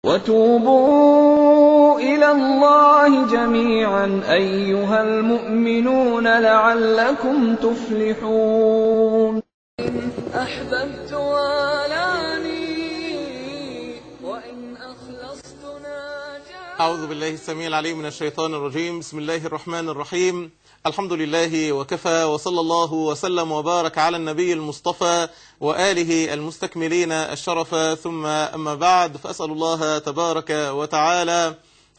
وَتُوبُوا إِلَى اللَّهِ جَمِيعًا أَيُّهَا الْمُؤْمِنُونَ لَعَلَّكُمْ تُفْلِحُونَ. إِنْ أَحْبَبْتُ وَالَانِي وَإِنْ أَخْلَصْتُ نَاجَانِي. أعوذ بالله السميع العليم من الشيطان الرجيم. بسم الله الرحمن الرحيم. الحمد لله وكفى، وصلى الله وسلم وبارك على النبي المصطفى وآله المستكملين الشرف، ثم أما بعد، فأسأل الله تبارك وتعالى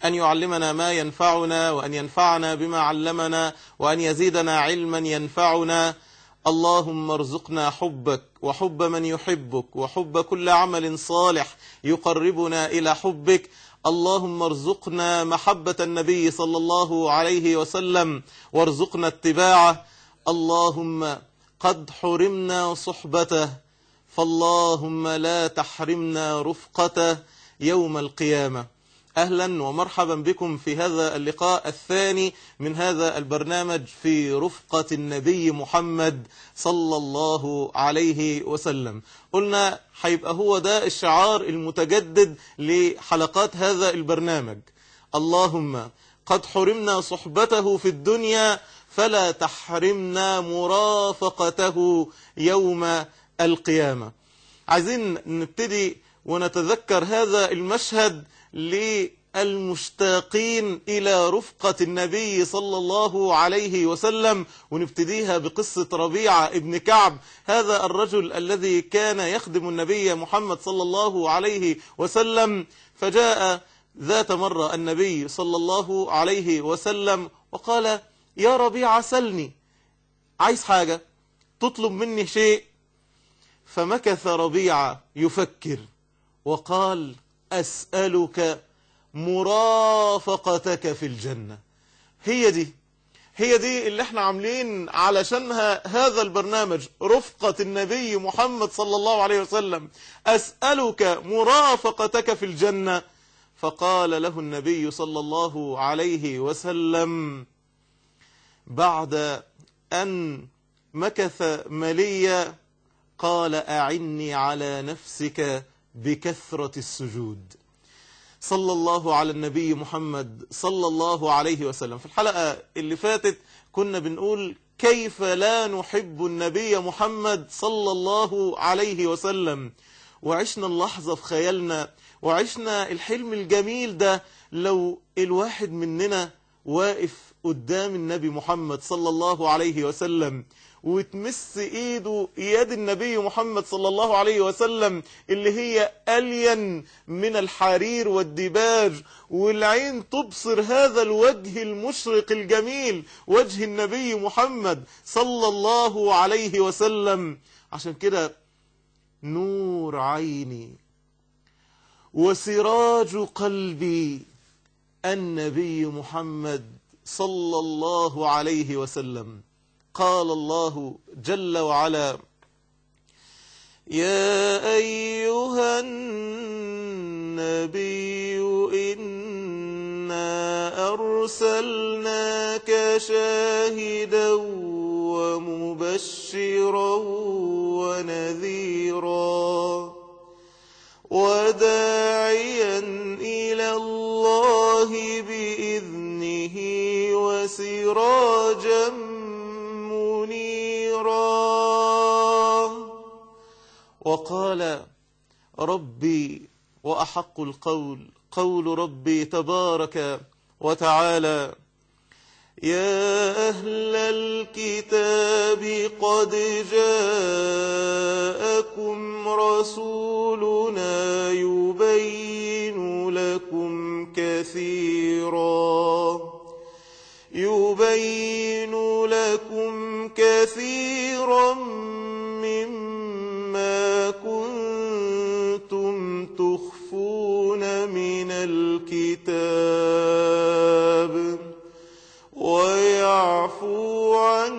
أن يعلمنا ما ينفعنا، وأن ينفعنا بما علمنا، وأن يزيدنا علما ينفعنا. اللهم ارزقنا حبك وحب من يحبك وحب كل عمل صالح يقربنا إلى حبك. اللهم ارزقنا محبة النبي صلى الله عليه وسلم وارزقنا اتباعه. اللهم قد حرمنا صحبته، فاللهم لا تحرمنا رفقته يوم القيامة. أهلا ومرحبا بكم في هذا اللقاء الثاني من هذا البرنامج في رفقة النبي محمد صلى الله عليه وسلم. قلنا هيبقى هو ده الشعار المتجدد لحلقات هذا البرنامج. اللهم قد حرمنا صحبته في الدنيا، فلا تحرمنا مرافقته يوم القيامة. عايزين نبتدي ونتذكر هذا المشهد للمشتاقين إلى رفقة النبي صلى الله عليه وسلم، ونبتديها بقصة ربيعة ابن كعب، هذا الرجل الذي كان يخدم النبي محمد صلى الله عليه وسلم. فجاء ذات مرة النبي صلى الله عليه وسلم وقال: يا ربيعة سلني، عايز حاجة، تطلب مني شيء؟ فمكث ربيعة يفكر وقال: أسألك مرافقتك في الجنة. هي دي اللي احنا عاملين علشانها هذا البرنامج، رفقة النبي محمد صلى الله عليه وسلم. أسألك مرافقتك في الجنة. فقال له النبي صلى الله عليه وسلم بعد أن مكث مليا، قال: أعني على نفسك بكثرة السجود. صلى الله على النبي محمد صلى الله عليه وسلم. في الحلقة اللي فاتت كنا بنقول كيف لا نحب النبي محمد صلى الله عليه وسلم، وعشنا اللحظة في خيالنا، وعشنا الحلم الجميل ده. لو الواحد مننا واقف قدام النبي محمد صلى الله عليه وسلم وتمس ايده يد النبي محمد صلى الله عليه وسلم اللي هي ألين من الحرير والديباج، والعين تبصر هذا الوجه المشرق الجميل، وجه النبي محمد صلى الله عليه وسلم. عشان كده نور عيني وسراج قلبي النبي محمد صلى الله عليه وسلم. قال الله جل وعلا: يا أيها النبي إنا أرسلناك شاهدا ومبشرا ونذيرا وداعيا إلى الله بإذنه وسراجا منيرا. وقال ربي وأحق القول قول ربي تبارك وتعالى: يا أهل الكتاب قد جاءكم رسولنا يبين لكم كثيرا مما كنتم تخفون من الكتاب ويعفو عن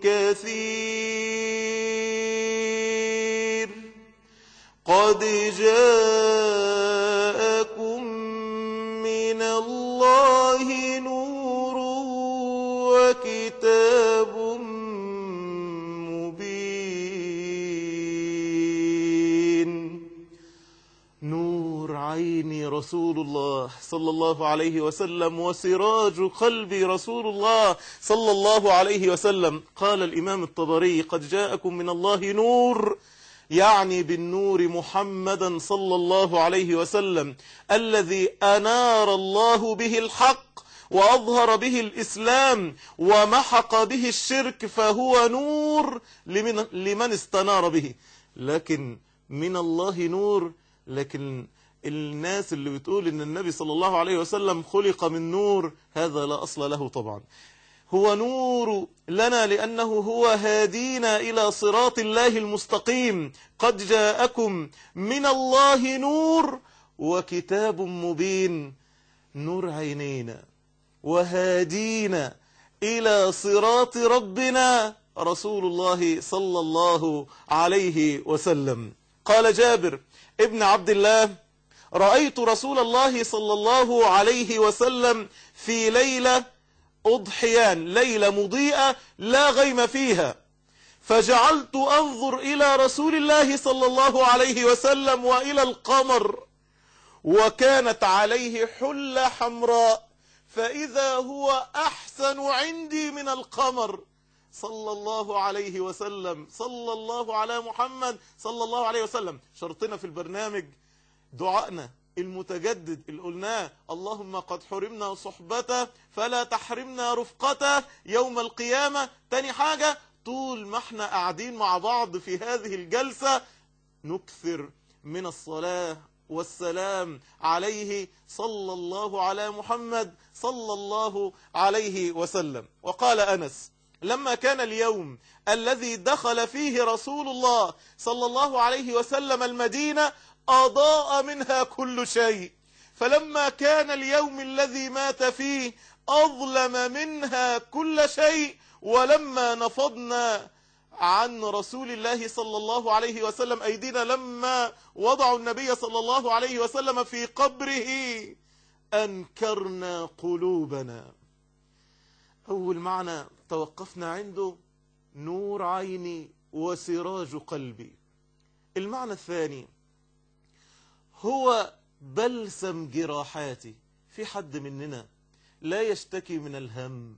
كثير. قد جاءكم من الله نور وكتاب مبين. نور عين عيني رسول الله صلى الله عليه وسلم وسراج قلبي رسول الله صلى الله عليه وسلم. قال الإمام الطبري: قد جاءكم من الله نور، يعني بالنور محمدا صلى الله عليه وسلم الذي أنار الله به الحق وأظهر به الإسلام ومحق به الشرك، فهو نور لمن استنار به. لكن من الله نور، لكن الناس اللي بتقول إن النبي صلى الله عليه وسلم خلق من نور، هذا لا أصل له طبعا. هو نور لنا لأنه هو هادينا إلى صراط الله المستقيم. قد جاءكم من الله نور وكتاب مبين، نور عينينا وهادينا إلى صراط ربنا رسول الله صلى الله عليه وسلم. قال جابر ابن عبد الله: رأيت رسول الله صلى الله عليه وسلم في ليلة أضحيان، ليلة مضيئة لا غيم فيها، فجعلت أنظر إلى رسول الله صلى الله عليه وسلم وإلى القمر، وكانت عليه حلة حمراء، فإذا هو أحسن عندي من القمر صلى الله عليه وسلم. صلى الله على محمد صلى الله عليه وسلم. شرطنا في البرنامج دعائنا المتجدد اللي قلناه: اللهم قد حرمنا صحبته فلا تحرمنا رفقته يوم القيامة. تاني حاجة، طول ما احنا قاعدين مع بعض في هذه الجلسة نكثر من الصلاة والسلام عليه صلى الله على محمد صلى الله عليه وسلم. وقال أنس: لما كان اليوم الذي دخل فيه رسول الله صلى الله عليه وسلم المدينة أضاء منها كل شيء، فلما كان اليوم الذي مات فيه أظلم منها كل شيء، ولما نفضنا عن رسول الله صلى الله عليه وسلم أيدينا لما وضعوا النبي صلى الله عليه وسلم في قبره أنكرنا قلوبنا. أول معنى توقفنا عنده: نور عيني وسراج قلبي. المعنى الثاني: هو بلسم جراحاتي. في حد مننا لا يشتكي من الهم،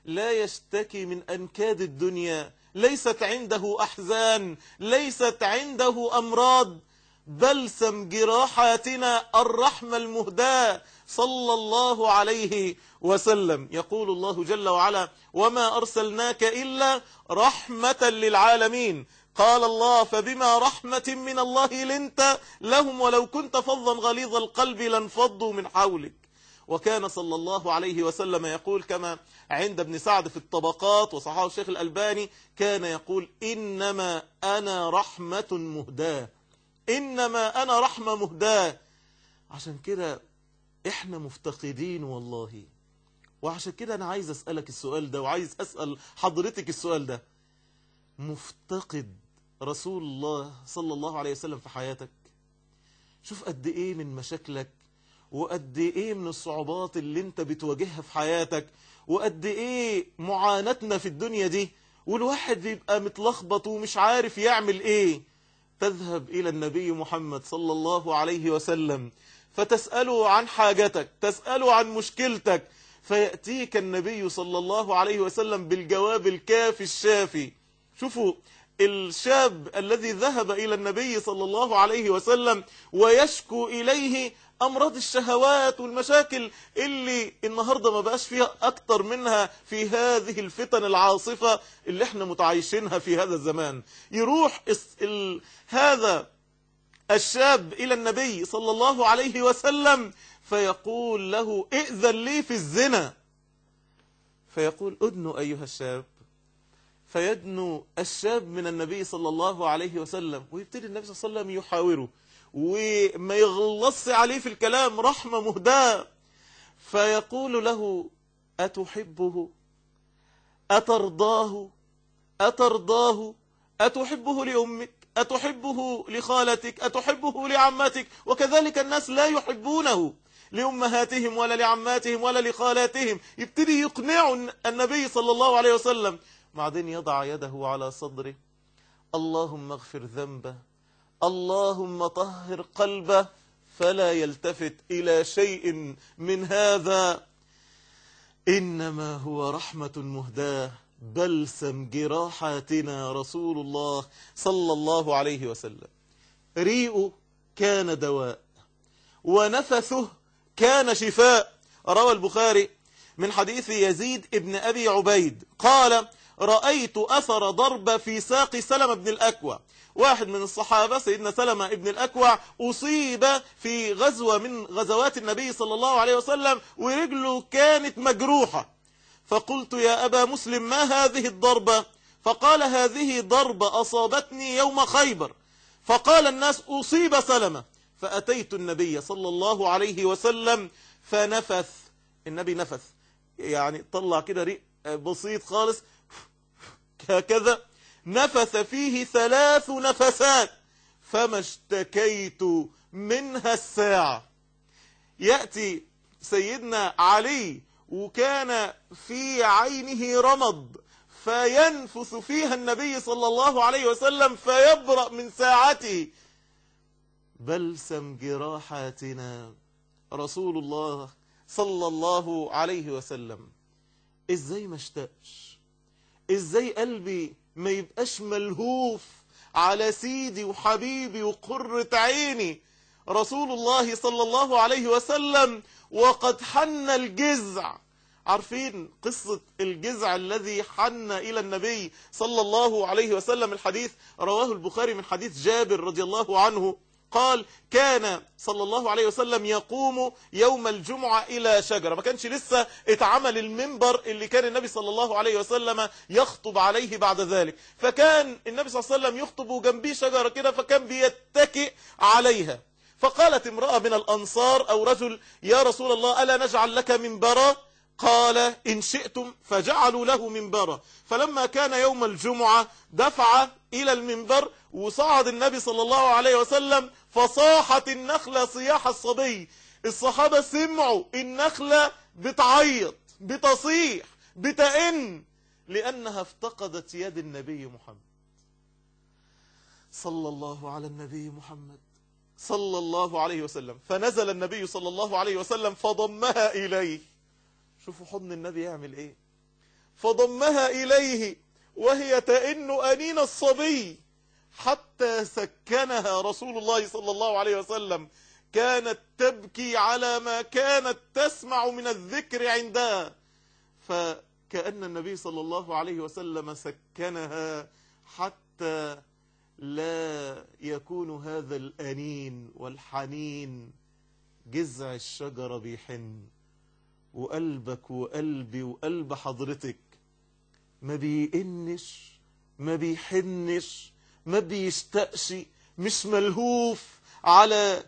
لا يشتكي من أنكاد الدنيا، ليست عنده أحزان، ليست عنده أمراض. بلسم جراحاتنا الرحمة المهداة صلى الله عليه وسلم. يقول الله جل وعلا: وما أرسلناك إلا رحمة للعالمين. قال الله: فبما رحمة من الله لنت لهم ولو كنت فظا غليظ القلب لانفضوا من حولك. وكان صلى الله عليه وسلم يقول كما عند ابن سعد في الطبقات وصححه الشيخ الألباني، كان يقول: إنما أنا رحمة مهداة، إنما أنا رحمة مهداة. عشان كده إحنا مفتقدين والله. وعشان كده أنا عايز أسألك السؤال ده، وعايز أسأل حضرتك السؤال ده: مفتقد رسول الله صلى الله عليه وسلم في حياتك؟ شوف قد إيه من مشاكلك، وقد إيه من الصعوبات اللي انت بتواجهها في حياتك، وقد إيه معاناتنا في الدنيا دي، والواحد بيبقى متلخبط ومش عارف يعمل إيه. تذهب إلى النبي محمد صلى الله عليه وسلم فتسأله عن حاجتك، تسأله عن مشكلتك، فيأتيك النبي صلى الله عليه وسلم بالجواب الكافي الشافي. شوفوا الشاب الذي ذهب إلى النبي صلى الله عليه وسلم ويشكو إليه أمراض الشهوات والمشاكل اللي النهاردة ما بقاش فيها أكتر منها في هذه الفتن العاصفة اللي احنا متعايشينها في هذا الزمان. يروح هذا الشاب إلى النبي صلى الله عليه وسلم فيقول له: ائذن لي في الزنا. فيقول: أدنو أيها الشاب. فيدنو الشاب من النبي صلى الله عليه وسلم، ويبتدي النبي صلى الله عليه وسلم يحاوره وما يغلص عليه في الكلام، رحمة مهداة. فيقول له: أتحبه؟ أترضاه؟ أترضاه؟ أتحبه لأمك؟ أتحبه لخالتك؟ أتحبه لعمتك؟ وكذلك الناس لا يحبونه لأمهاتهم ولا لعماتهم ولا لخالاتهم. يبتدي يقنع النبي صلى الله عليه وسلم، بعدين يضع يده على صدره: اللهم اغفر ذنبه، اللهم طهر قلبه، فلا يلتفت إلى شيء من هذا، إنما هو رحمة مهداة، بلسم جراحاتنا رسول الله صلى الله عليه وسلم. ريئه كان دواء ونفثه كان شفاء. روى البخاري من حديث يزيد ابن أبي عبيد قال: رأيت أثر ضرب في ساق سلمة بن الأكوع. واحد من الصحابة سيدنا سلمة ابن الأكوع أصيب في غزوة من غزوات النبي صلى الله عليه وسلم ورجله كانت مجروحة، فقلت: يا أبا مسلم ما هذه الضربة؟ فقال: هذه ضربة أصابتني يوم خيبر. فقال الناس: أصيب سلمة. فأتيت النبي صلى الله عليه وسلم فنفث، النبي نفث يعني طلع كده ريق بسيط خالص هكذا، نفث فيه 3 نفسات فما اشتكيت منها الساعة. يأتي سيدنا علي وكان في عينه رمض فينفث فيها النبي صلى الله عليه وسلم فيبرأ من ساعته. بلسم جراحاتنا رسول الله صلى الله عليه وسلم. ازاي ما اشتاقش؟ ازاي قلبي ما يبقاش ملهوف على سيدي وحبيبي وقرة عيني رسول الله صلى الله عليه وسلم وقد حن الجزع؟ عارفين قصة الجزع الذي حن إلى النبي صلى الله عليه وسلم؟ الحديث رواه البخاري من حديث جابر رضي الله عنه قال: كان صلى الله عليه وسلم يقوم يوم الجمعة إلى شجرة، ما كانش لسه اتعمل المنبر اللي كان النبي صلى الله عليه وسلم يخطب عليه بعد ذلك، فكان النبي صلى الله عليه وسلم يخطب وجنبيه شجرة كده فكان بيتكئ عليها. فقالت امرأة من الأنصار أو رجل: يا رسول الله ألا نجعل لك منبرا؟ قال: إن شئتم. فجعلوا له منبرا. فلما كان يوم الجمعة دفع إلى المنبر وصعد النبي صلى الله عليه وسلم فصاحت النخلة صياح الصبي. الصحابة سمعوا النخلة بتعيط بتصيح بتئن لأنها افتقدت يد النبي محمد صلى الله على النبي محمد صلى الله عليه وسلم. فنزل النبي صلى الله عليه وسلم فضمها إليه. شوفوا حضن النبي يعمل ايه، فضمها إليه وهي تئن أنين الصبي حتى سكنها رسول الله صلى الله عليه وسلم. كانت تبكي على ما كانت تسمع من الذكر عندها، فكأن النبي صلى الله عليه وسلم سكنها حتى لا يكون هذا الأنين والحنين. جذع الشجرة بيحن، وقلبك وقلبي وقلب حضرتك ما بيئنش ما بيحنش ما بيشتقش، مش ملهوف على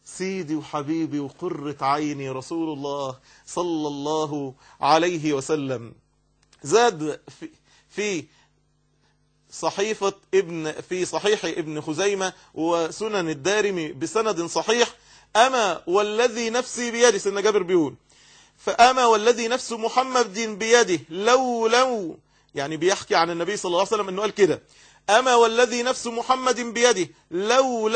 سيدي وحبيبي وقرة عيني رسول الله صلى الله عليه وسلم. زاد في صحيح ابن خزيمة وسنن الدارمي بسند صحيح: أما والذي نفسي بيده، سيدنا جابر بيقول: فأما والذي نفس محمد بيده لو يعني بيحكي عن النبي صلى الله عليه وسلم انه قال كده: أما والذي نفس محمد بيده لو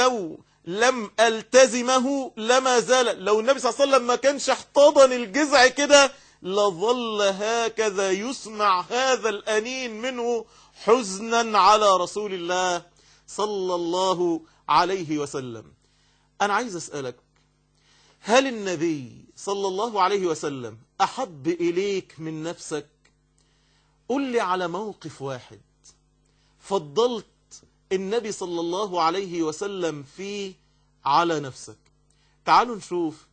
لم ألتزمه لما زال. لو النبي صلى الله عليه وسلم ما كانش احتضن الجذع كده لظل هكذا يسمع هذا الأنين منه حزنا على رسول الله صلى الله عليه وسلم. أنا عايز أسألك، هل النبي صلى الله عليه وسلم أحب إليك من نفسك؟ قل لي على موقف واحد فضلت النبي صلى الله عليه وسلم فيه على نفسك. تعالوا نشوف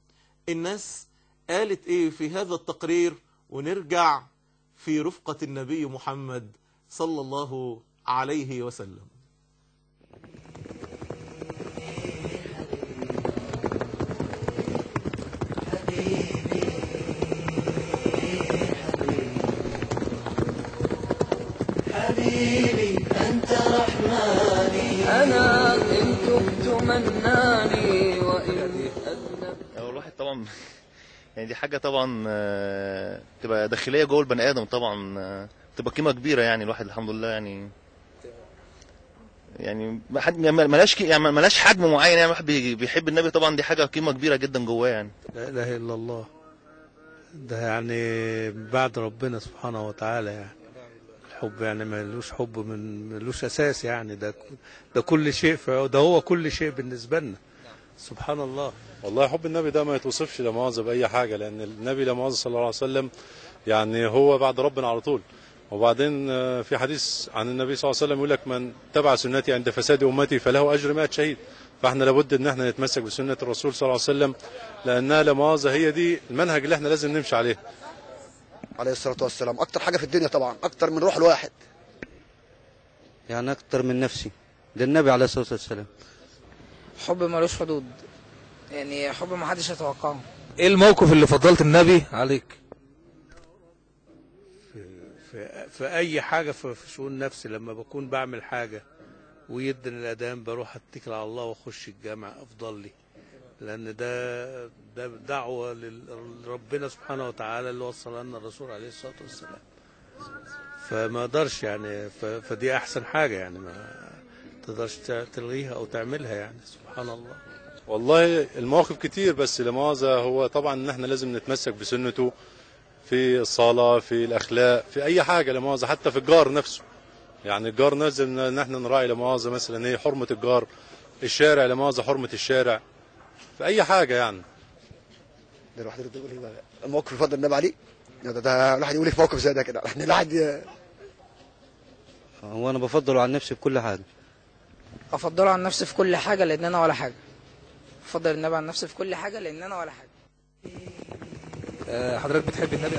الناس قالت ايه في هذا التقرير ونرجع في رفقة النبي محمد صلى الله عليه وسلم. حبيبي أنت رحماني، أنا إن تبت مناني وإن أذنبت. الواحد طبعا يعني دي حاجة طبعا تبقى داخلية جوه البني آدم، طبعا تبقى قيمة كبيرة. يعني الواحد الحمد لله يعني يعني ملهاش يعني ملهاش حجم معين، يعني الواحد بيحب النبي طبعا، دي حاجه قيمه كبيره جدا جواه يعني. لا اله الا الله، ده يعني بعد ربنا سبحانه وتعالى يعني. الحب يعني ملوش حب، ملوش اساس يعني، ده كل شيء، ده هو كل شيء بالنسبه لنا. سبحان الله. والله حب النبي ده ما يتوصفش لا مؤاخذة بأي حاجة، لأن النبي لا مؤاخذة صلى الله عليه وسلم يعني هو بعد ربنا على طول. وبعدين في حديث عن النبي صلى الله عليه وسلم يقول لك من تبع سنتي عند فساد أمتي فله أجر 100 شهيد. فاحنا لابد ان احنا نتمسك بسنة الرسول صلى الله عليه وسلم، لأنها لا مؤاخذة هي دي المنهج اللي احنا لازم نمشي عليه. عليه الصلاة والسلام أكتر حاجة في الدنيا طبعا، أكتر من روح الواحد، يعني أكتر من نفسي، ده النبي عليه الصلاة والسلام. حب ملوش حدود، يعني حب ما حدش يتوقعه. ايه الموقف اللي فضلت النبي عليك؟ في اي حاجه، في شؤون نفسي، لما بكون بعمل حاجه ويدن الاذان بروح اتكل على الله واخش الجامع افضل لي، لان ده دعوه لربنا سبحانه وتعالى اللي وصل لنا الرسول عليه الصلاه والسلام. فما اقدرش يعني، فدي احسن حاجه يعني، ما تقدرش تلغيها او تعملها يعني. سبحان الله. والله المواقف كتير، بس لا مؤاخذة هو طبعا ان احنا لازم نتمسك بسنته في الصلاة، في الأخلاق، في أي حاجة لا مؤاخذة، حتى في الجار نفسه. يعني الجار نازل ان احنا نراعي لا مؤاخذة مثلا ايه حرمة الجار، الشارع لا مؤاخذة حرمة الشارع، في أي حاجة يعني. ده الواحد يقول ايه بقى الموقف يفضل النبي عليه؟ ده الواحد يقول ايه في موقف زي ده كده؟ يعني الواحد هو أنا بفضله عن نفسي في كل حاجة. افضله عن نفسي في كل حاجه لان انا ولا حاجه. افضل النبي عن نفسي في كل حاجه لان انا ولا حاجه. حضرتك بتحب النبي؟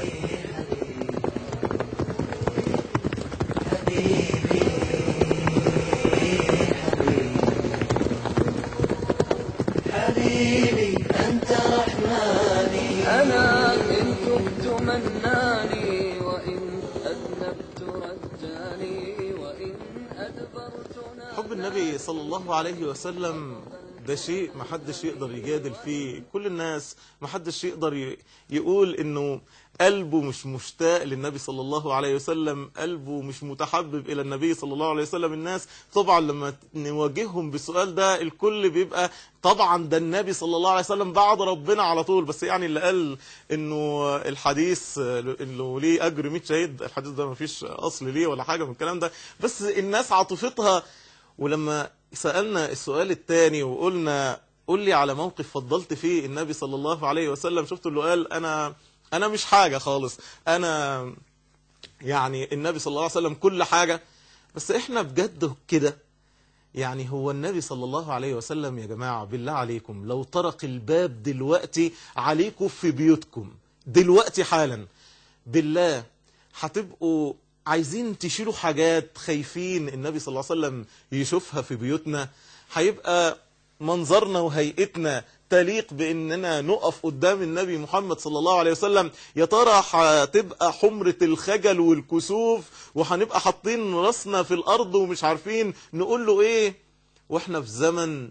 حبيبي أنت رحماني، أنا إن تبت مناني وإن أذنبت رجاني وإن أدبرت ناداني. حب النبي صلى الله عليه وسلم ده شيء محدش يقدر يجادل فيه، كل الناس محدش يقدر يقول انه قلبه مش مشتاق للنبي صلى الله عليه وسلم، قلبه مش متحبب الى النبي صلى الله عليه وسلم. الناس طبعا لما نواجههم بالسؤال ده الكل بيبقى طبعا ده النبي صلى الله عليه وسلم بعد ربنا على طول. بس يعني اللي قال انه الحديث انه ليه اجر 100 شهيد، الحديث ده ما فيش اصل ليه ولا حاجة من الكلام ده، بس الناس عاطفتها. ولما سألنا السؤال الثاني وقلنا قل لي على موقف فضلت فيه النبي صلى الله عليه وسلم، شفتوا اللي قال أنا مش حاجة خالص، أنا يعني النبي صلى الله عليه وسلم كل حاجة. بس إحنا بجد كده يعني هو النبي صلى الله عليه وسلم يا جماعة بالله عليكم لو طرق الباب دلوقتي عليكم في بيوتكم دلوقتي حالا، بالله هتبقوا عايزين تشيلوا حاجات خايفين النبي صلى الله عليه وسلم يشوفها في بيوتنا؟ هيبقى منظرنا وهيئتنا تليق بأننا نقف قدام النبي محمد صلى الله عليه وسلم؟ يا ترى هتبقى حمرة الخجل والكسوف وهنبقى حاطين راسنا في الأرض ومش عارفين نقول له إيه؟ وإحنا في زمن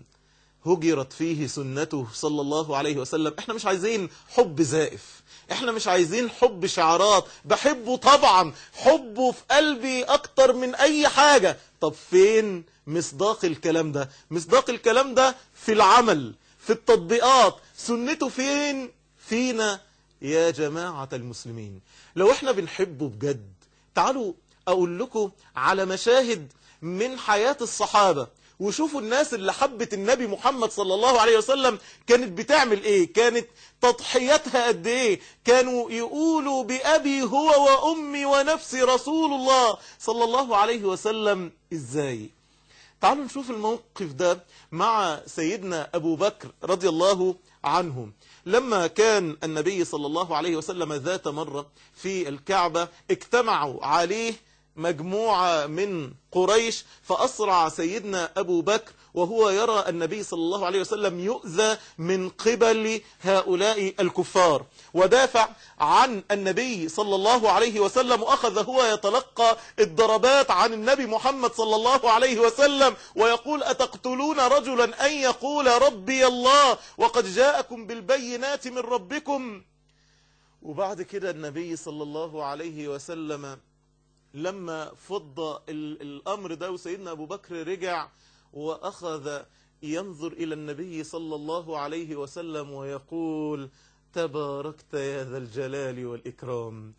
هجرت فيه سنته صلى الله عليه وسلم. احنا مش عايزين حب زائف، احنا مش عايزين حب شعارات، بحبه طبعا، حبه في قلبي اكتر من اي حاجة. طب فين مصداق الكلام ده؟ مصداق الكلام ده في العمل، في التطبيقات. سنته فين؟ فينا يا جماعة المسلمين. لو احنا بنحبه بجد تعالوا اقول لكم على مشاهد من حياة الصحابة وشوفوا الناس اللي حبت النبي محمد صلى الله عليه وسلم كانت بتعمل ايه، كانت تضحياتها قد ايه، كانوا يقولوا بأبي هو وأمي ونفسي رسول الله صلى الله عليه وسلم ازاي. تعالوا نشوف الموقف ده مع سيدنا أبو بكر رضي الله عنه. لما كان النبي صلى الله عليه وسلم ذات مرة في الكعبة اجتمعوا عليه مجموعة من قريش، فأسرع سيدنا أبو بكر وهو يرى النبي صلى الله عليه وسلم يؤذى من قبل هؤلاء الكفار، ودافع عن النبي صلى الله عليه وسلم، وأخذ هو يتلقى الضربات عن النبي محمد صلى الله عليه وسلم ويقول أتقتلون رجلا أن يقول ربي الله وقد جاءكم بالبينات من ربكم. وبعد كده النبي صلى الله عليه وسلم لما فض الأمر ده وسيدنا أبو بكر رجع وأخذ ينظر إلى النبي صلى الله عليه وسلم ويقول تباركت يا ذا الجلال والإكرام،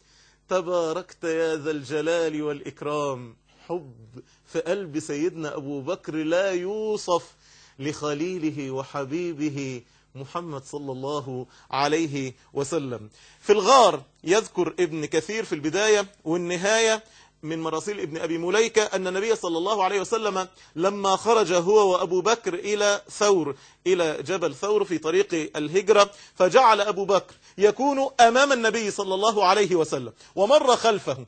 تباركت يا ذا الجلال والإكرام. حب في قلب سيدنا أبو بكر لا يوصف لخليله وحبيبه محمد صلى الله عليه وسلم. في الغار يذكر ابن كثير في البداية والنهاية من مراسيل ابن أبي مليكة أن النبي صلى الله عليه وسلم لما خرج هو وأبو بكر إلى ثور، إلى جبل ثور في طريق الهجرة، فجعل أبو بكر يكون أمام النبي صلى الله عليه وسلم ومر خلفه،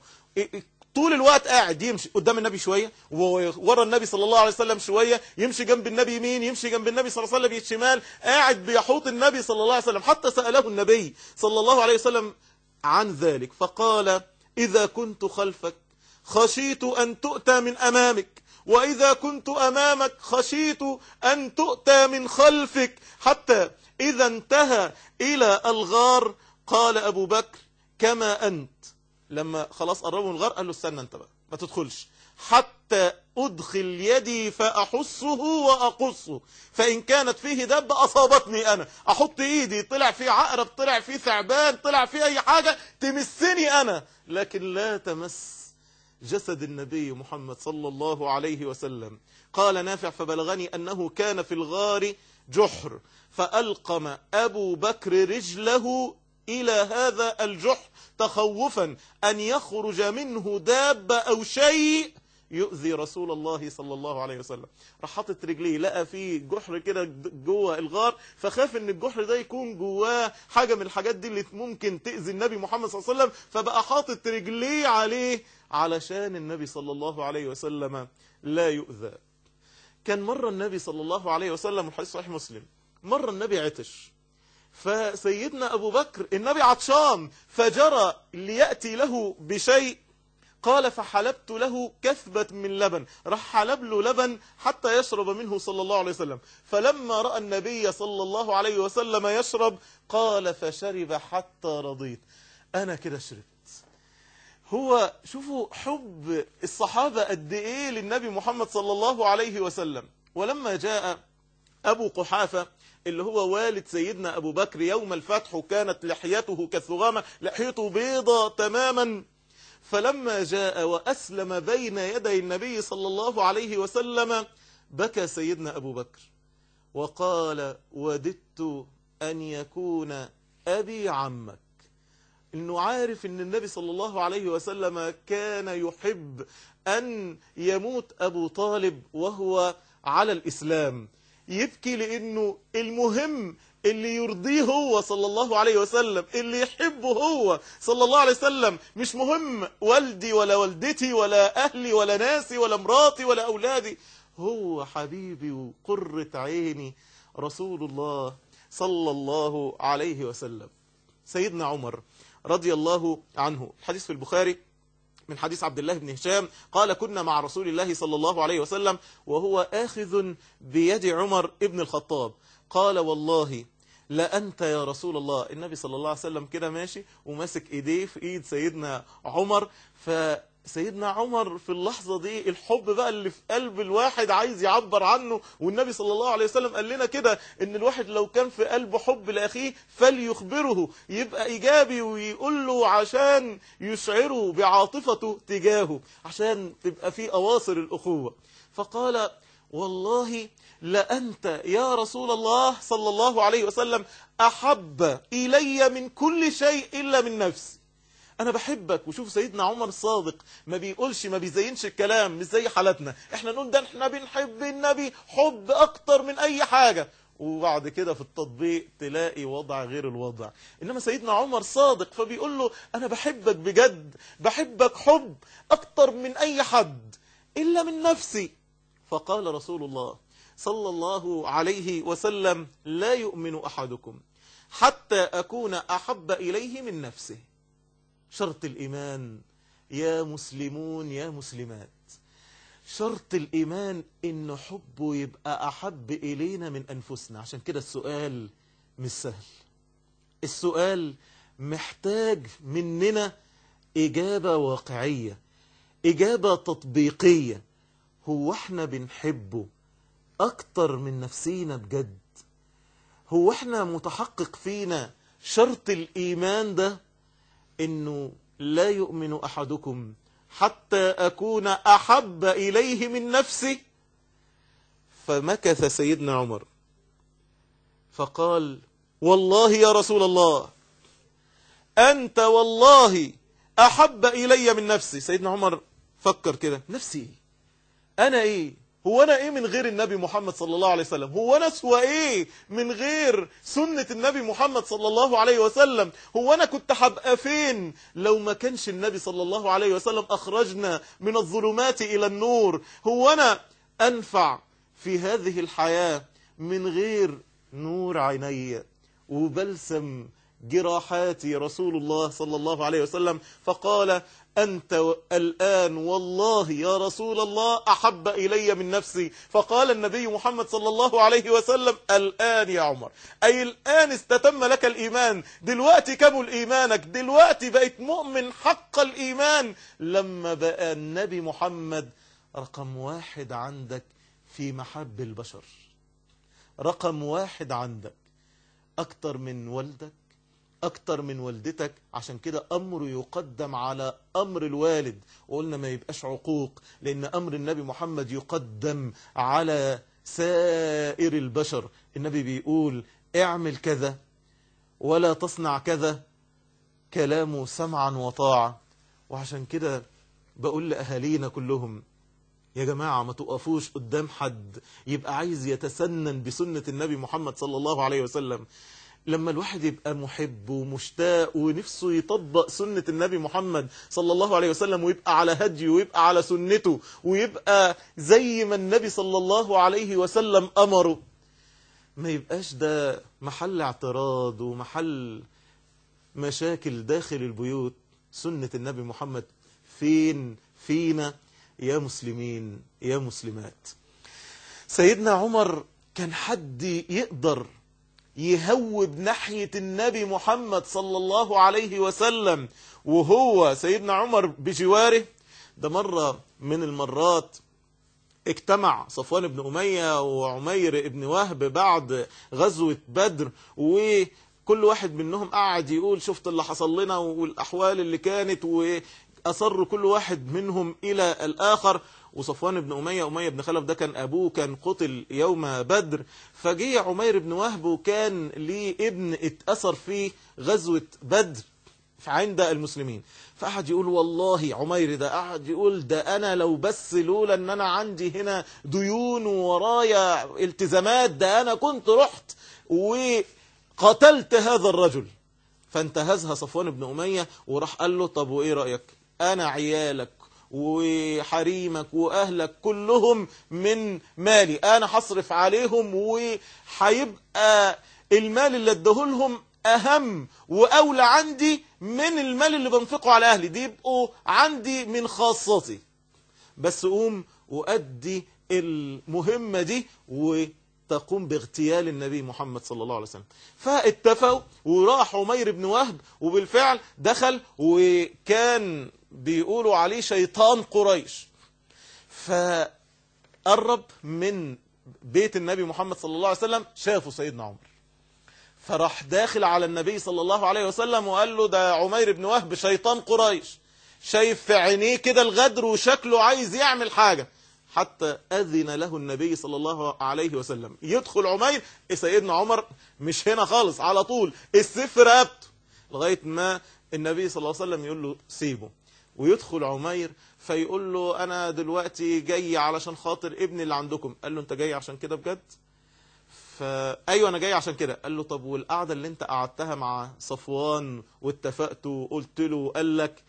طول الوقت قاعد يمشي قدام النبي شوية وورا النبي صلى الله عليه وسلم شوية، يمشي جنب النبي يمين، يمشي جنب النبي صلى الله عليه وسلم شمال، قاعد بيحوط النبي صلى الله عليه وسلم. حتى سأله النبي صلى الله عليه وسلم عن ذلك فقال إذا كنت خلفك خشيت أن تؤتى من أمامك، وإذا كنت أمامك خشيت أن تؤتى من خلفك، حتى إذا انتهى إلى الغار قال أبو بكر كما أنت. لما خلاص قربوا من الغار قال له استنى انت بقى ما تدخلش حتى أدخل يدي فأحسه وأقصه، فإن كانت فيه دبة أصابتني أنا، أحط إيدي طلع فيه عقرب، طلع فيه ثعبان، طلع فيه أي حاجة تمسني أنا، لكن لا تمس جسد النبي محمد صلى الله عليه وسلم. قال نافع فبلغني أنه كان في الغار جحر فألقم أبو بكر رجله إلى هذا الجحر تخوفا أن يخرج منه دابة أو شيء يؤذي رسول الله صلى الله عليه وسلم. راح حاطط رجليه، لقى فيه جحر كده جوه الغار، فخاف ان الجحر ده يكون جواه حاجة من الحاجات دي اللي ممكن تأذي النبي محمد صلى الله عليه وسلم، فبقى حاطط رجليه عليه علشان النبي صلى الله عليه وسلم لا يؤذى. كان مرة النبي صلى الله عليه وسلم، الحديث صحيح مسلم، مرة النبي عطش، فسيدنا أبو بكر النبي عطشان فجرى ليأتي له بشيء، قال فحلبت له كثبة من لبن، راح حلب له لبن حتى يشرب منه صلى الله عليه وسلم، فلما رأى النبي صلى الله عليه وسلم يشرب قال فشرب حتى رضيت، أنا كده شربت. هو شوفوا حب الصحابة قد إيه للنبي محمد صلى الله عليه وسلم. ولما جاء أبو قحافة اللي هو والد سيدنا أبو بكر يوم الفتح، وكانت لحيته كالثغامة، لحيته بيضة تماما، فلما جاء وأسلم بين يدي النبي صلى الله عليه وسلم بكى سيدنا أبو بكر وقال وددت أن يكون أبي عمك، إنه عارف إن النبي صلى الله عليه وسلم كان يحب أن يموت أبو طالب وهو على الإسلام، يبكي لأنه المهم اللي يرضيه هو صلى الله عليه وسلم، اللي يحبه هو صلى الله عليه وسلم، مش مهم والدي ولا والدتي ولا أهلي ولا ناسي ولا مراتي ولا أولادي، هو حبيبي وقرة عيني رسول الله صلى الله عليه وسلم. سيدنا عمر رضي الله عنه، الحديث في البخاري من حديث عبد الله بن هشام قال كنا مع رسول الله صلى الله عليه وسلم وهو آخذ بيد عمر ابن الخطاب، قال والله لا أنت يا رسول الله، النبي صلى الله عليه وسلم كده ماشي وماسك إيديه في إيد سيدنا عمر، فسيدنا عمر في اللحظة دي الحب بقى اللي في قلب الواحد عايز يعبر عنه، والنبي صلى الله عليه وسلم قال لنا كده إن الواحد لو كان في قلبه حب لأخيه فليخبره، يبقى إيجابي ويقول له عشان يشعره بعاطفته تجاهه، عشان تبقى في أواصر الأخوة. فقال والله لأنت يا رسول الله صلى الله عليه وسلم أحب إلي من كل شيء إلا من نفسي، أنا بحبك. وشوف سيدنا عمر الصادق ما بيقولش ما بيزينش الكلام، مش زي حالتنا احنا نقول ده احنا بنحب النبي حب أكتر من أي حاجة، وبعد كده في التطبيق تلاقي وضع غير الوضع. إنما سيدنا عمر صادق فبيقول له أنا بحبك بجد، بحبك حب أكتر من أي حد إلا من نفسي. فقال رسول الله صلى الله عليه وسلم لا يؤمن أحدكم حتى أكون أحب إليه من نفسه. شرط الإيمان يا مسلمون يا مسلمات، شرط الإيمان إن حبه يبقى أحب إلينا من أنفسنا. عشان كده السؤال مش سهل، السؤال محتاج مننا إجابة واقعية. إجابة تطبيقية. هو احنا بنحبه أكتر من نفسينا بجد؟ هو احنا متحقق فينا شرط الإيمان ده، إنه لا يؤمن أحدكم حتى أكون أحب إليه من نفسي؟ فمكث سيدنا عمر فقال والله يا رسول الله أنت والله أحب إلي من نفسي. سيدنا عمر فكر كده، نفسي إيه؟ أنا إيه؟ هو أنا إيه من غير النبي محمد صلى الله عليه وسلم؟ هو أنا سوى إيه من غير سنة النبي محمد صلى الله عليه وسلم؟ هو أنا كنت هبقى فين لو ما كانش النبي صلى الله عليه وسلم أخرجنا من الظلمات إلى النور؟ هو أنا أنفع في هذه الحياة من غير نور عيني وبلسم جراحاتي رسول الله صلى الله عليه وسلم؟ فقال أنت الآن والله يا رسول الله أحب إلي من نفسي. فقال النبي محمد صلى الله عليه وسلم الآن يا عمر، أي الآن استتم لك الإيمان، دلوقتي كمل إيمانك، دلوقتي بقيت مؤمن حق الإيمان لما بقى النبي محمد رقم واحد عندك في محب البشر، رقم واحد عندك أكتر من والدك، أكتر من والدتك. عشان كده أمره يقدم على أمر الوالد، وقلنا ما يبقاش عقوق، لأن أمر النبي محمد يقدم على سائر البشر. النبي بيقول اعمل كذا ولا تصنع كذا، كلامه سمعا وطاعة. وعشان كده بقول لأهالينا كلهم يا جماعة ما تقفوش قدام حد يبقى عايز يتسنن بسنة النبي محمد صلى الله عليه وسلم. لما الواحد يبقى محب ومشتاق ونفسه يطبق سنة النبي محمد صلى الله عليه وسلم ويبقى على هديه ويبقى على سنته ويبقى زي ما النبي صلى الله عليه وسلم أمره، ما يبقاش ده محل اعتراض ومحل مشاكل داخل البيوت. سنة النبي محمد فين فينا يا مسلمين يا مسلمات؟ سيدنا عمر كان حد يقدر يهوب ناحية النبي محمد صلى الله عليه وسلم وهو سيدنا عمر بجواره؟ ده مرة من المرات اجتمع صفوان بن أمية وعمير بن وهب بعد غزوة بدر، وكل واحد منهم قاعد يقول شفت اللي حصل لنا والأحوال اللي كانت، وأصر كل واحد منهم إلى الآخر. وصفوان بن أمية بن خلف ده كان أبوه كان قتل يوم بدر، فجي عمير بن وهب وكان ليه ابن اتأثر في غزوة بدر عند المسلمين، فقعد يقول والله عمير ده قعد يقول ده أنا لو بس لولا أن أنا عندي هنا ديون ورايا التزامات ده أنا كنت رحت وقتلت هذا الرجل. فانتهزها صفوان بن أمية وراح قال له طب وإيه رأيك؟ أنا عيالك وحريمك وأهلك كلهم من مالي، أنا هصرف عليهم وهيبقى المال اللي ادهولهم أهم وأولى عندي من المال اللي بنفقه على أهلي، دي يبقوا عندي من خاصتي، بس قوم وأدي المهمة دي وتقوم باغتيال النبي محمد صلى الله عليه وسلم. فاتفقوا وراح عمير بن وهب وبالفعل دخل، وكان بيقولوا عليه شيطان قريش، فقرب من بيت النبي محمد صلى الله عليه وسلم شافوا سيدنا عمر، فراح داخل على النبي صلى الله عليه وسلم وقال له ده عمير بن وهب شيطان قريش، شايف في عينيه كده الغدر وشكله عايز يعمل حاجة، حتى أذن له النبي صلى الله عليه وسلم. يدخل عمير، سيدنا عمر مش هنا خالص، على طول السيف رقبته، لغاية ما النبي صلى الله عليه وسلم يقول له سيبه، ويدخل عمير فيقول له أنا دلوقتي جاي علشان خاطر ابني اللي عندكم. قال له أنت جاي عشان كده بجد؟ فأيوة أنا جاي عشان كده. قال له طب والقعدة اللي أنت قعدتها مع صفوان واتفقت وقلت له قال لك؟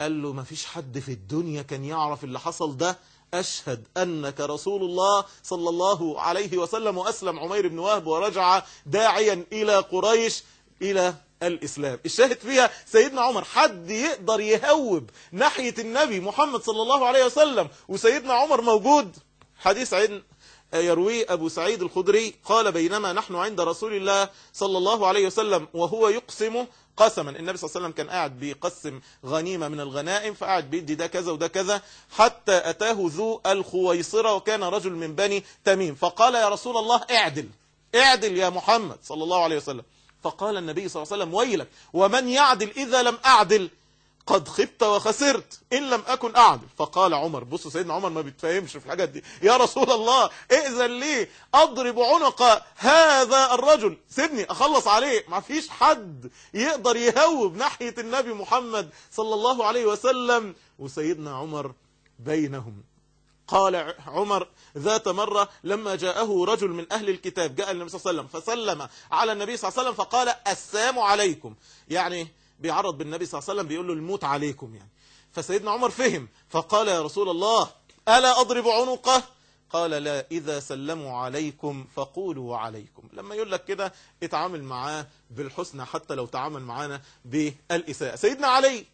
قال له ما فيش حد في الدنيا كان يعرف اللي حصل ده، أشهد أنك رسول الله صلى الله عليه وسلم. وأسلم عمير بن وهب ورجع داعيا إلى قريش إلى الإسلام. الشاهد فيها سيدنا عمر حد يقدر يهوب ناحية النبي محمد صلى الله عليه وسلم وسيدنا عمر موجود؟ حديث عن يرويه أبو سعيد الخدري قال بينما نحن عند رسول الله صلى الله عليه وسلم وهو يقسم قسما، النبي صلى الله عليه وسلم كان قاعد بيقسم غنيمة من الغنائم، فقاعد بيدي ده كذا وده كذا، حتى أتاه ذو الخويصرة وكان رجل من بني تميم، فقال يا رسول الله اعدل اعدل يا محمد صلى الله عليه وسلم. فقال النبي صلى الله عليه وسلم ويلك ومن يعدل إذا لم أعدل؟ قد خبت وخسرت إن لم أكن أعدل. فقال عمر، بصوا سيدنا عمر ما بيتفهمش في الحاجات دي، يا رسول الله ائذن لي أضرب عنق هذا الرجل، سيبني أخلص عليه، ما فيش حد يقدر يهوب ناحية النبي محمد صلى الله عليه وسلم، وسيدنا عمر بينهم. قال عمر ذات مرة لما جاءه رجل من أهل الكتاب، جاء النبي صلى الله عليه وسلم فسلم على النبي صلى الله عليه وسلم فقال السلام عليكم، يعني بيعرض بالنبي صلى الله عليه وسلم بيقول له الموت عليكم يعني. فسيدنا عمر فهم فقال يا رسول الله ألا أضرب عنقه؟ قال لا، إذا سلموا عليكم فقولوا وعليكم. لما يقول لك كده اتعامل معاه بالحسنى حتى لو تعامل معانا بالإساءة. سيدنا علي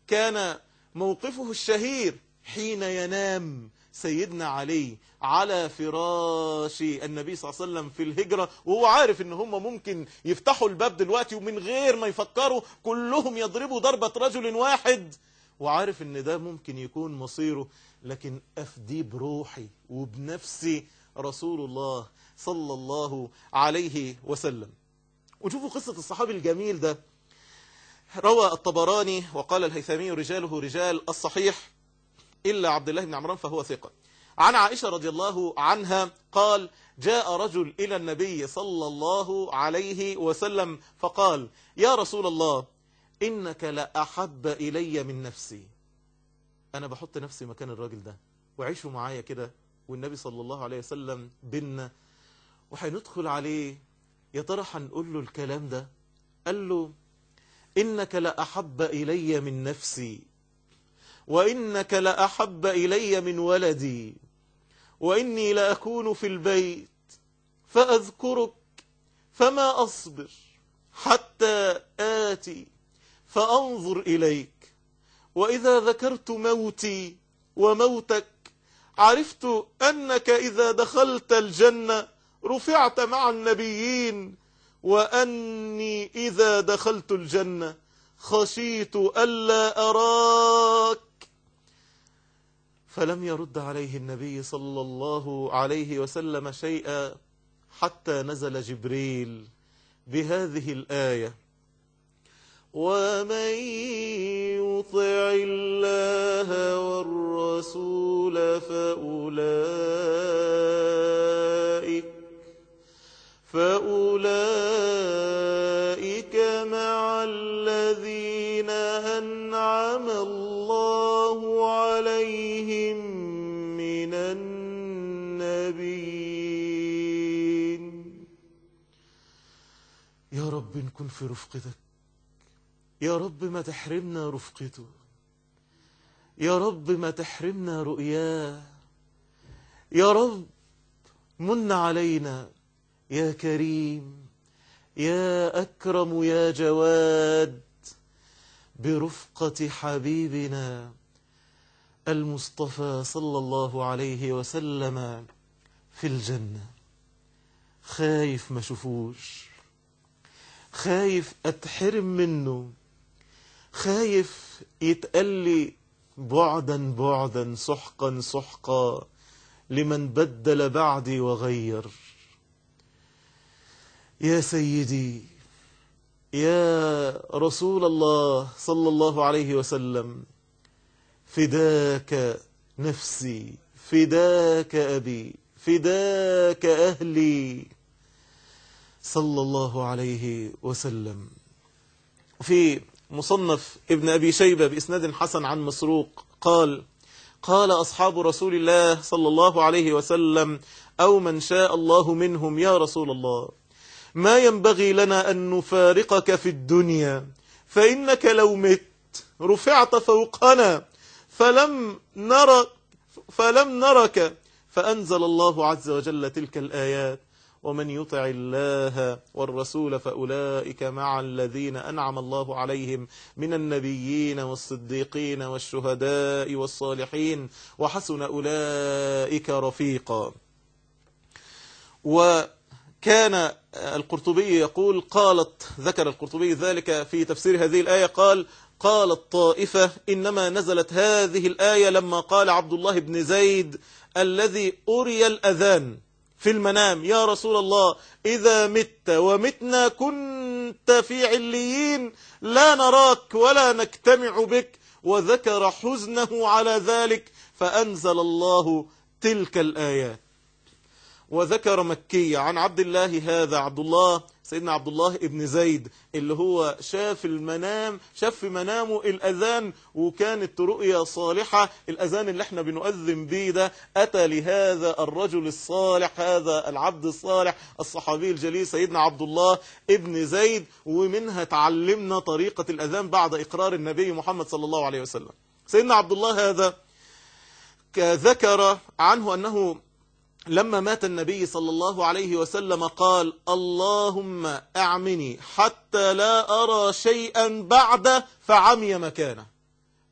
كان موقفه الشهير حين ينام سيدنا علي على فراش النبي صلى الله عليه وسلم في الهجرة، وهو عارف ان هم ممكن يفتحوا الباب دلوقتي ومن غير ما يفكروا كلهم يضربوا ضربة رجل واحد، وعارف ان ده ممكن يكون مصيره، لكن أفدي بروحي وبنفسي رسول الله صلى الله عليه وسلم. وشوفوا قصة الصحابي الجميل ده، روى الطبراني وقال الهيثمي رجاله رجال الصحيح إلا عبد الله بن عمران فهو ثقة، عن عائشة رضي الله عنها قال جاء رجل إلى النبي صلى الله عليه وسلم فقال يا رسول الله إنك لأحب إلي من نفسي. أنا بحط نفسي مكان الراجل ده، وعيشوا معايا كده والنبي صلى الله عليه وسلم بينا، وحندخل عليه يا ترى هنقول له الكلام ده؟ قال له إنك لأحب إلي من نفسي، وإنك لأحب إلي من ولدي، وإني لأكون في البيت فأذكرك فما أصبر حتى آتي فأنظر إليك، وإذا ذكرت موتي وموتك عرفت أنك إذا دخلت الجنة رفعت مع النبيين، وأني إذا دخلت الجنة خشيت ألا أراك. فلم يرد عليه النبي صلى الله عليه وسلم شيئا حتى نزل جبريل بهذه الآية ومن يطع الله والرسول فأولئك مع الذين أنعم الله عليهم من النبيين. يا رب نكون في رفقتك، يا رب ما تحرمنا رفقته، يا رب ما تحرمنا رؤياه، يا رب من علينا يا كريم يا أكرم يا جواد برفقة حبيبنا المصطفى صلى الله عليه وسلم في الجنة. خايف ما شوفوش، خايف أتحرم منه، خايف يتقلي بعدا بعدا سحقا سحقا لمن بدل بعدي وغير. يا سيدي يا رسول الله صلى الله عليه وسلم فداك نفسي فداك أبي فداك أهلي صلى الله عليه وسلم. في مصنف ابن أبي شيبة بإسناد حسن عن مسروق قال أصحاب رسول الله صلى الله عليه وسلم أو من شاء الله منهم يا رسول الله ما ينبغي لنا أن نفارقك في الدنيا، فإنك لو مت رفعت فوقنا فلم نرك. فأنزل الله عز وجل تلك الآيات ومن يطع الله والرسول فأولئك مع الذين أنعم الله عليهم من النبيين والصديقين والشهداء والصالحين وحسن أولئك رفيقا. وكان القرطبي يقول ذكر القرطبي ذلك في تفسير هذه الآية، قالت طائفة إنما نزلت هذه الآية لما قال عبد الله بن زيد الذي أري الأذان في المنام: يا رسول الله إذا مت ومتنا كنت في عليين لا نراك ولا نجتمع بك، وذكر حزنه على ذلك فأنزل الله تلك الآيات. وذكر مكية عن عبد الله سيدنا عبد الله ابن زيد اللي هو شاف في منامه الأذان، وكانت رؤيا صالحة. الأذان اللي احنا بنؤذن بيه ده أتى لهذا الرجل الصالح، هذا العبد الصالح الصحابي الجليل سيدنا عبد الله ابن زيد، ومنها تعلمنا طريقة الأذان بعد إقرار النبي محمد صلى الله عليه وسلم. سيدنا عبد الله هذا ذكر عنه أنه لما مات النبي صلى الله عليه وسلم قال: اللهم أعمني حتى لا أرى شيئا بعد، فعمي مكانه.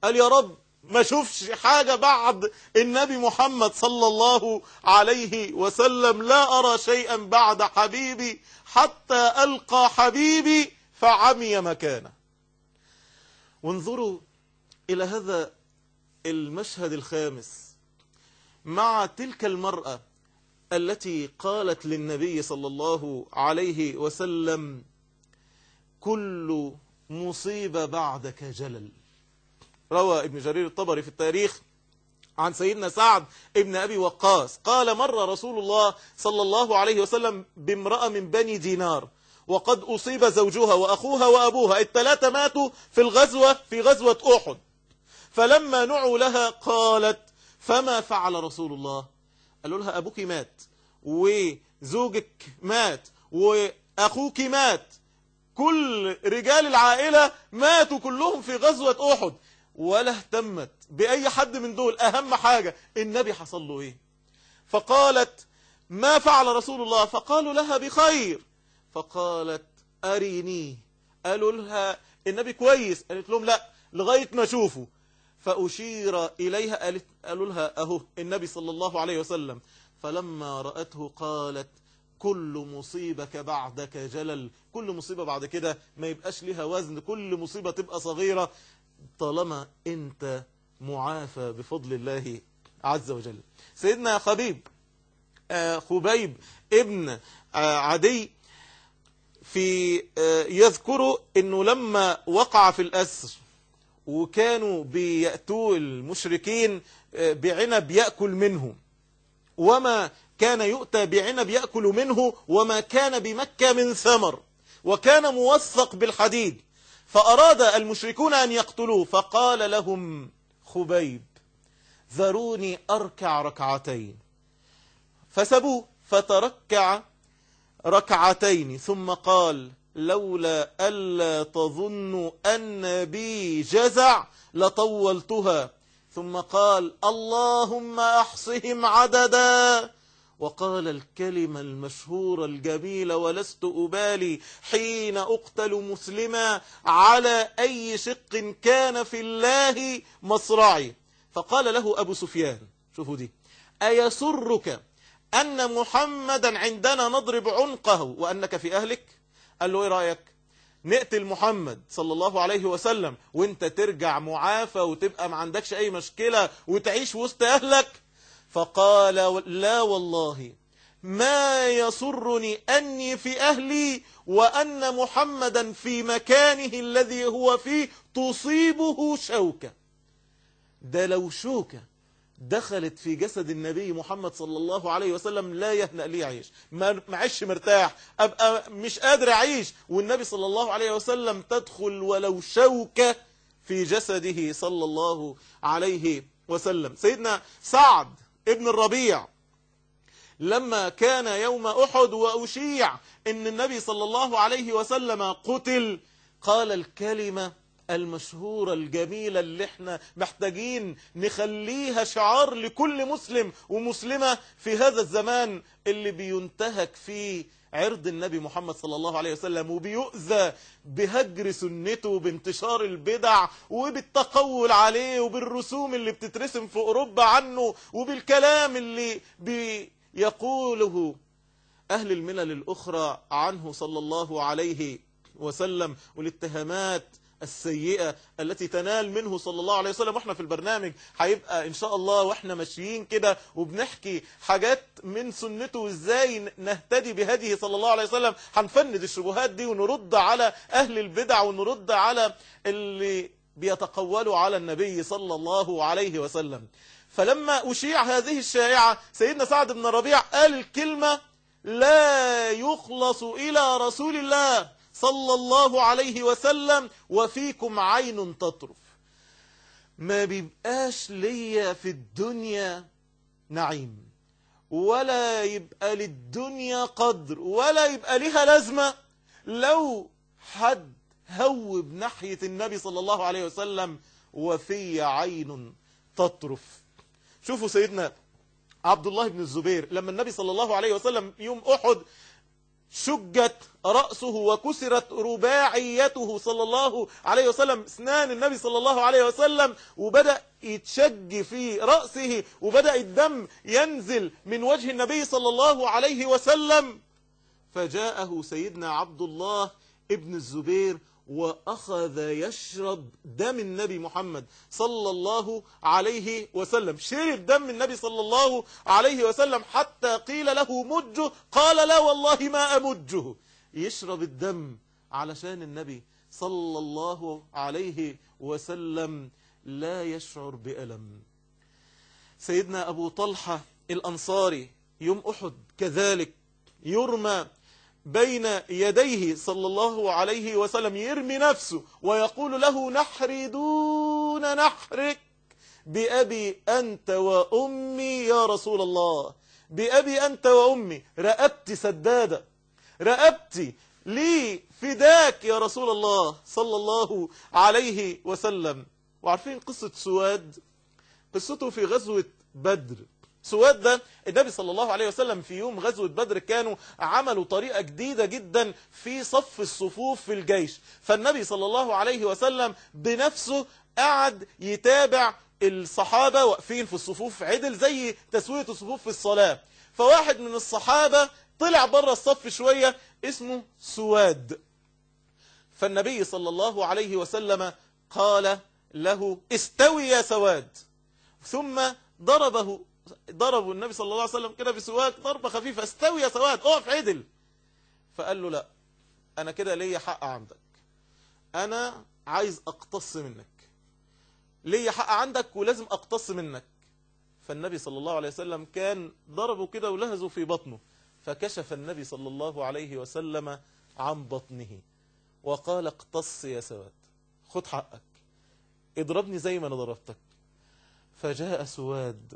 قال: يا رب ما شوفش حاجة بعد النبي محمد صلى الله عليه وسلم، لا أرى شيئا بعد حبيبي حتى ألقى حبيبي، فعمي مكانه. وانظروا إلى هذا المشهد الخامس مع تلك المرأة التي قالت للنبي صلى الله عليه وسلم: كل مصيبة بعدك جلل. روى ابن جرير الطبري في التاريخ عن سيدنا سعد ابن أبي وقاص قال: مر رسول الله صلى الله عليه وسلم بامرأة من بني دينار وقد أصيب زوجها وأخوها وأبوها، الثلاثة ماتوا في غزوة أحد. فلما نعوا لها قالت: فما فعل رسول الله؟ قالوا لها: أبوك مات وزوجك مات وأخوك مات، كل رجال العائلة ماتوا كلهم في غزوة أحد، ولا اهتمت بأي حد من دول. أهم حاجة النبي حصل له إيه؟ فقالت: ما فعل رسول الله؟ فقالوا لها: بخير. فقالت: أريني. قالوا لها: النبي كويس. قالت لهم: لا، لغاية ما أشوفه. فأشير إليها، قالوا لها: أهو النبي صلى الله عليه وسلم. فلما رأته قالت: كل مصيبك بعدك جلل. كل مصيبة بعد كده ما يبقاش لها وزن، كل مصيبة تبقى صغيرة طالما انت معافى بفضل الله عز وجل. سيدنا خبيب ابن عدي يذكر انه لما وقع في الأسر وكانوا بيأتوا المشركين بعنب يأكل منه، وما كان يؤتى بعنب يأكل منه وما كان بمكة من ثمر، وكان موثق بالحديد، فأراد المشركون أن يقتلوه، فقال لهم خبيب: ذروني أركع ركعتين. فسبوه فتركع ركعتين، ثم قال: لولا ألا تظنوا أن بي جزع لطولتها. ثم قال: اللهم أحصهم عددا. وقال الكلمة المشهورة الجميلة: ولست أبالي حين أقتل مسلما على أي شق كان في الله مصرعي. فقال له أبو سفيان، شوفوا دي: أيسرك أن محمدا عندنا نضرب عنقه وأنك في أهلك؟ قال له: إيه رأيك نقتل محمد صلى الله عليه وسلم وانت ترجع معافى وتبقى ما عندكش أي مشكلة وتعيش وسط أهلك؟ فقال: لا والله ما يسرني أني في أهلي وأن محمدا في مكانه الذي هو فيه تصيبه شوكة. ده لو شوكة دخلت في جسد النبي محمد صلى الله عليه وسلم لا يهنأ لي عيش، ما عيش مرتاح، أبقى مش قادر أعيش، والنبي صلى الله عليه وسلم تدخل ولو شوكة في جسده صلى الله عليه وسلم. سيدنا سعد ابن الربيع لما كان يوم أحد وأشيع إن النبي صلى الله عليه وسلم قتل، قال الكلمة المشهورة الجميلة اللي احنا محتاجين نخليها شعار لكل مسلم ومسلمة في هذا الزمان اللي بينتهك فيه عرض النبي محمد صلى الله عليه وسلم، وبيؤذى بهجر سنته وبانتشار البدع وبالتقول عليه وبالرسوم اللي بتترسم في أوروبا عنه وبالكلام اللي بيقوله أهل الملل الأخرى عنه صلى الله عليه وسلم والاتهامات السيئة التي تنال منه صلى الله عليه وسلم. واحنا في البرنامج هيبقى إن شاء الله واحنا ماشيين كده وبنحكي حاجات من سنته وإزاي نهتدي بهديه صلى الله عليه وسلم، هنفند الشبهات دي ونرد على أهل البدع ونرد على اللي بيتقولوا على النبي صلى الله عليه وسلم. فلما أشيع هذه الشائعة سيدنا سعد بن ربيع قال الكلمة: لا يخلص إلى رسول الله صلى الله عليه وسلم وفيكم عين تطرف. ما بيبقاش ليا في الدنيا نعيم، ولا يبقى للدنيا قدر، ولا يبقى لها لازمة لو حد هوب ناحية النبي صلى الله عليه وسلم وفي عين تطرف. شوفوا سيدنا عبد الله بن الزبير لما النبي صلى الله عليه وسلم يوم أحد شجت رأسه وكسرت رباعيته صلى الله عليه وسلم، اسنان النبي صلى الله عليه وسلم، وبدأ يتشج في رأسه وبدأ الدم ينزل من وجه النبي صلى الله عليه وسلم. فجاءه سيدنا عبد الله ابن الزبير وأخذ يشرب دم النبي محمد صلى الله عليه وسلم، شرب دم النبي صلى الله عليه وسلم حتى قيل له مجه، قال لا والله ما أمجه. يشرب الدم علشان النبي صلى الله عليه وسلم لا يشعر بألم. سيدنا أبو طلحة الأنصاري يوم أحد كذلك يرمى بين يديه صلى الله عليه وسلم، يرمي نفسه ويقول له: نحري دون نحرك بأبي أنت وأمي يا رسول الله، بأبي أنت وأمي، رقبتي سدادة، رقبتي لي فداك يا رسول الله صلى الله عليه وسلم. وعارفين قصة سواد؟ قصته في غزوة بدر. سواد ده النبي صلى الله عليه وسلم في يوم غزوة بدر كانوا عملوا طريقة جديدة جدا في صف الصفوف في الجيش، فالنبي صلى الله عليه وسلم بنفسه قعد يتابع الصحابة واقفين في الصفوف عدل زي تسوية الصفوف في الصلاة. فواحد من الصحابة طلع بره الصف شوية اسمه سواد، فالنبي صلى الله عليه وسلم قال له: استوي يا سواد. ثم ضربوا النبي صلى الله عليه وسلم كده بسواك ضربة خفيفة: استوي يا سواد، اقف عدل. فقال له: لا، انا كده ليا حق عندك، انا عايز اقتص منك، ليا حق عندك ولازم اقتص منك. فالنبي صلى الله عليه وسلم كان ضربه كده ولهزه في بطنه، فكشف النبي صلى الله عليه وسلم عن بطنه وقال: اقتص يا سواد، خد حقك، اضربني زي ما انا ضربتك. فجاء سواد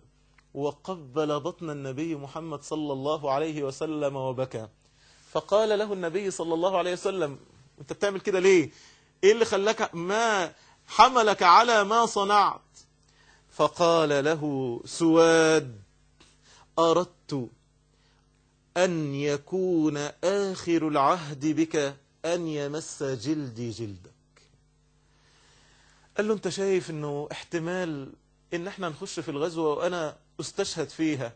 وقبل بطن النبي محمد صلى الله عليه وسلم وبكى. فقال له النبي صلى الله عليه وسلم: انت بتعمل كده ليه؟ ايه اللي خلاك، ما حملك على ما صنعت؟ فقال له سواد: أردت أن يكون آخر العهد بك أن يمس جلدي جلدك. قال له: انت شايف انه احتمال ان احنا نخش في الغزوة وانا استشهد فيها،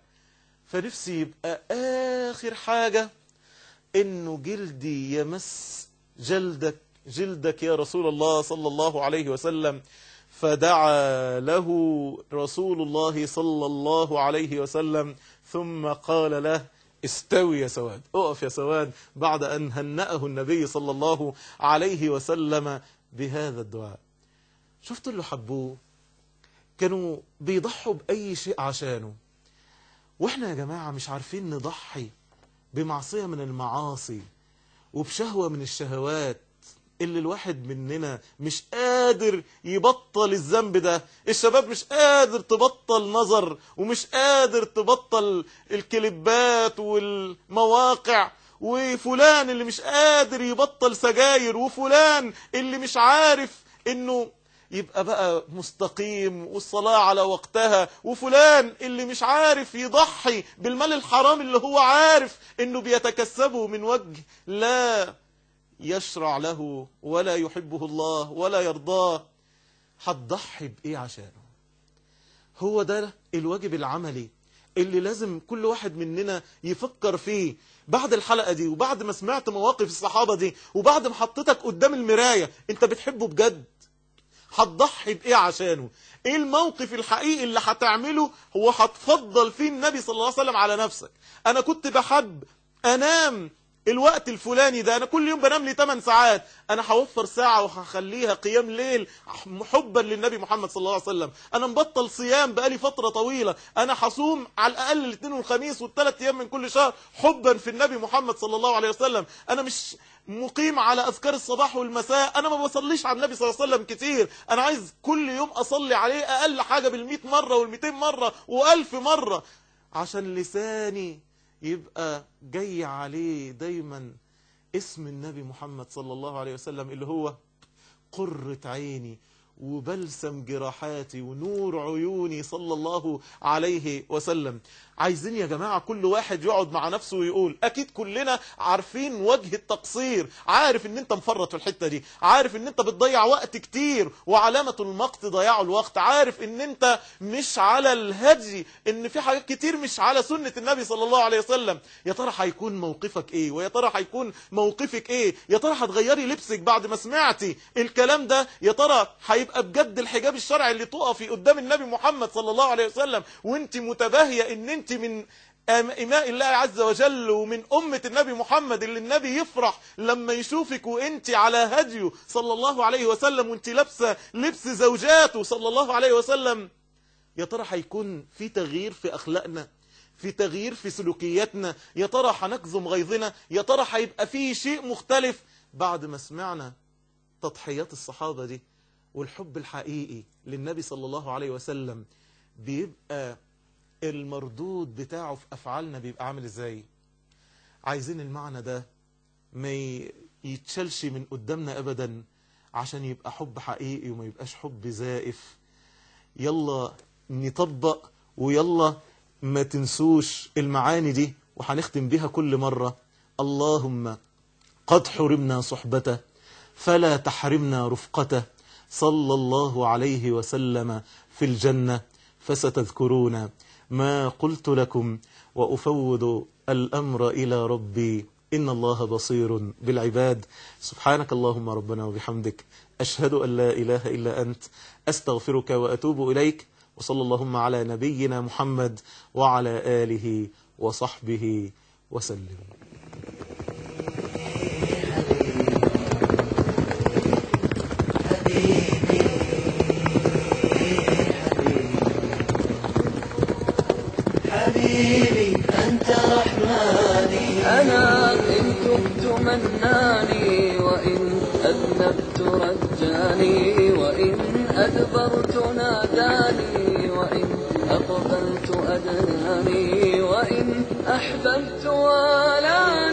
فنفسي يبقى اخر حاجة انه جلدي يمس جلدك يا رسول الله صلى الله عليه وسلم. فدعا له رسول الله صلى الله عليه وسلم ثم قال له: استوي يا سواد، اقف يا سواد، بعد ان هنأه النبي صلى الله عليه وسلم بهذا الدعاء. شفتوا اللي حبوه كانوا بيضحوا بأي شيء عشانه، واحنا يا جماعة مش عارفين نضحي بمعصية من المعاصي وبشهوة من الشهوات اللي الواحد مننا مش قادر يبطل الذنب ده. الشباب مش قادر تبطل نظر، ومش قادر تبطل الكليبات والمواقع، وفلان اللي مش قادر يبطل سجاير، وفلان اللي مش عارف انه يبقى بقى مستقيم والصلاة على وقتها، وفلان اللي مش عارف يضحي بالمال الحرام اللي هو عارف انه بيتكسبه من وجه لا يشرع له ولا يحبه الله ولا يرضاه. هتضحي بإيه عشانه؟ هو ده الواجب العملي اللي لازم كل واحد مننا يفكر فيه بعد الحلقة دي، وبعد ما سمعت مواقف الصحابة دي، وبعد ما حطيتك قدام المراية، انت بتحبه بجد؟ هتضحي بإيه عشانه؟ ايه الموقف الحقيقي اللي هتعمله هو هتفضل فيه النبي صلى الله عليه وسلم على نفسك؟ انا كنت بحب انام الوقت الفلاني ده، انا كل يوم بنام لي 8 ساعات، انا هوفر ساعة وهخليها قيام ليل حبا للنبي محمد صلى الله عليه وسلم. انا مبطل صيام بقالي فترة طويلة، انا هصوم على الاقل الاثنين والخميس والثلاث ايام من كل شهر حبا في النبي محمد صلى الله عليه وسلم. انا مش مقيم على اذكار الصباح والمساء، انا ما بصليش على النبي صلى الله عليه وسلم كتير، انا عايز كل يوم اصلي عليه اقل حاجة بال100 مرة وال200 مرة و1000 مرة، عشان لساني يبقى جاي عليه دايما اسم النبي محمد صلى الله عليه وسلم، اللي هو قرة عيني وبلسم جراحاتي ونور عيوني صلى الله عليه وسلم. عايزين يا جماعة كل واحد يقعد مع نفسه ويقول، اكيد كلنا عارفين وجه التقصير، عارف ان انت مفرط في الحتة دي، عارف ان انت بتضيع وقت كتير وعلامة المقت ضياع الوقت، عارف ان انت مش على الهدي، ان في حاجات كتير مش على سنة النبي صلى الله عليه وسلم. يا ترى هيكون موقفك ايه؟ ويا ترى هيكون موقفك ايه؟ يا ترى هتغيري لبسك بعد ما سمعتي الكلام ده؟ يا ترى هيبقى بجد الحجاب الشرعي اللي تقفي قدام النبي محمد صلى الله عليه وسلم وانت متباهية ان انت من إماء الله عز وجل ومن أمة النبي محمد، اللي النبي يفرح لما يشوفك وانت على هديه صلى الله عليه وسلم وانت لابسة لبس زوجاته صلى الله عليه وسلم؟ يا ترى هيكون في تغيير في أخلاقنا، في تغيير في سلوكياتنا؟ يا ترى هنكظم غيظنا؟ يا ترى هيبقى في شيء مختلف بعد ما سمعنا تضحيات الصحابة دي والحب الحقيقي للنبي صلى الله عليه وسلم؟ بيبقى المردود بتاعه في أفعالنا بيبقى عامل ازاي؟ عايزين المعنى ده ما يتشلش من قدامنا أبدا، عشان يبقى حب حقيقي وما يبقاش حب زائف. يلا نطبق، ويلا ما تنسوش المعاني دي، وهنختم بها كل مرة. اللهم قد حرمنا صحبته فلا تحرمنا رفقته، صلى الله عليه وسلم في الجنة، فستذكرون ما قلت لكم، وأفوض الأمر إلى ربي، إن الله بصير بالعباد. سبحانك اللهم ربنا وبحمدك، أشهد أن لا إله إلا أنت، أستغفرك وأتوب إليك. وصلى اللهم على نبينا محمد وعلى آله وصحبه وسلم. حبيبي أنت رحماني، أنا إن تبت مناني، وإن أذنبت رجاني، وإن أدبرت ناداني، وإن أقبلت أدناني، وإن أحببت والاني.